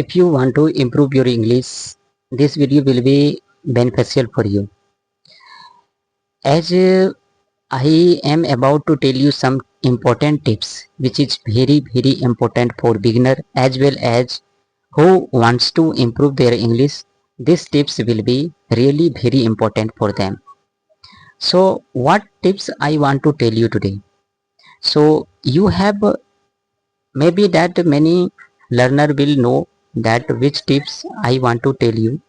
If you want to improve your English, this video will be beneficial for you. As I am about to tell you some important tips which is very important for beginner as well as who wants to improve their English. These tips will be really very important for them. So what tips I want to tell you today? So you have maybe that many learner will know that which tips I want to tell you,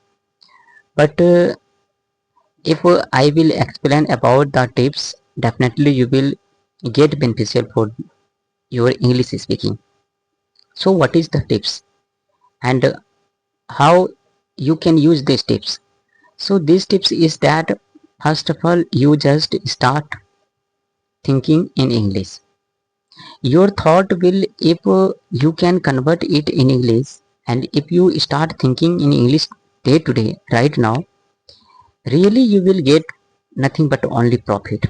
but if I will explain about the tips, definitely you will get beneficial for your English speaking. So what is the tips and how you can use these tips? So these tips is that first of all you just start thinking in English. Your thought will, if you can convert it in English, and if you start thinking in English day to day right now, really you will get nothing but only profit.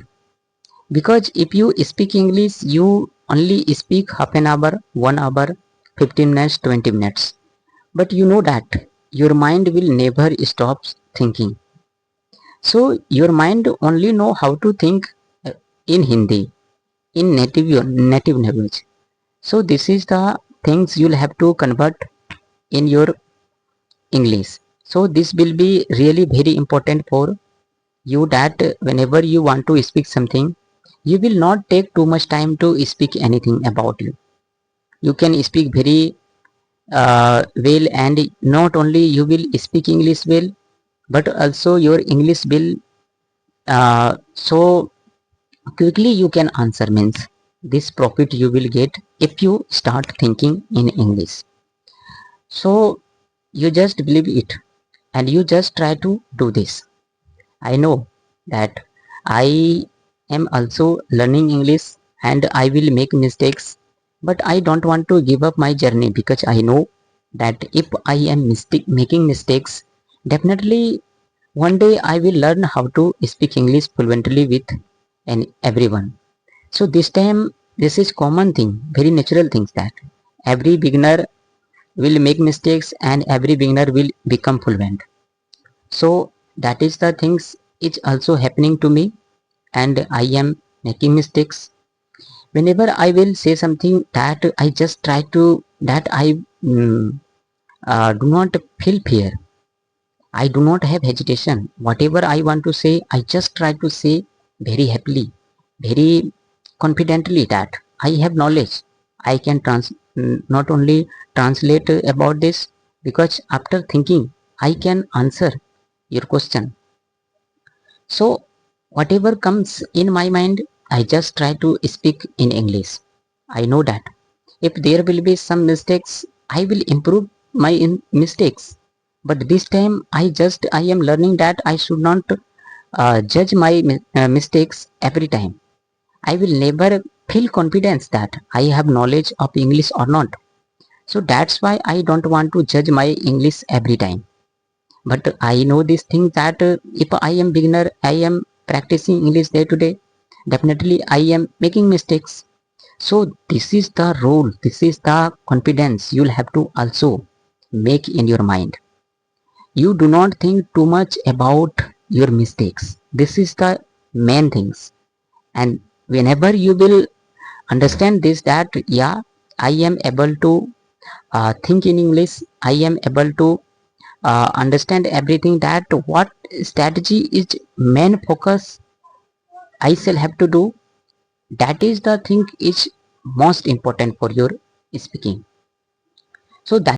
Because if you speak English, you only speak half an hour, 1 hour, 15 minutes, 20 minutes. But you know that your mind will never stop thinking. So your mind only know how to think in Hindi, in native language. So this is the things you'll have to convert in your English. So this will be really very important for you that whenever you want to speak something, you will not take too much time to speak anything about you. You can speak very well, and not only you will speak English well, but also your English will so quickly you can answer means this profit you will get if you start thinking in English. So you just believe it and you just try to do this. I know that I am also learning English and I will make mistakes, but I don't want to give up my journey because I know that if I am making mistakes, definitely one day I will learn how to speak English fluently with everyone. So this time, this is common thing, very natural things that every beginner will make mistakes and every beginner will become fluent. So that is the things it's also happening to me, and I am making mistakes. Whenever I will say something that I just try to that I do not feel fear. I do not have hesitation. Whatever I want to say, I just try to say very happily, very confidently that I have knowledge. I can not only translate about this, because after thinking, I can answer your question. So whatever comes in my mind, I just try to speak in English. I know that if there will be some mistakes, I will improve my mistakes. But this time I am learning that I should not judge my mistakes every time. I will never feel confidence that I have knowledge of English or not. So that's why I don't want to judge my English every time. But I know this thing that if I am beginner, I am practicing English day to day, definitely I am making mistakes. So this is the role, this is the confidence you'll have to also make in your mind. You do not think too much about your mistakes. This is the main things. And whenever you will understand this, that yeah, I am able to think in English, I am able to understand everything, that what strategy is main focus I shall have to do, that is the thing is most important for your speaking. So that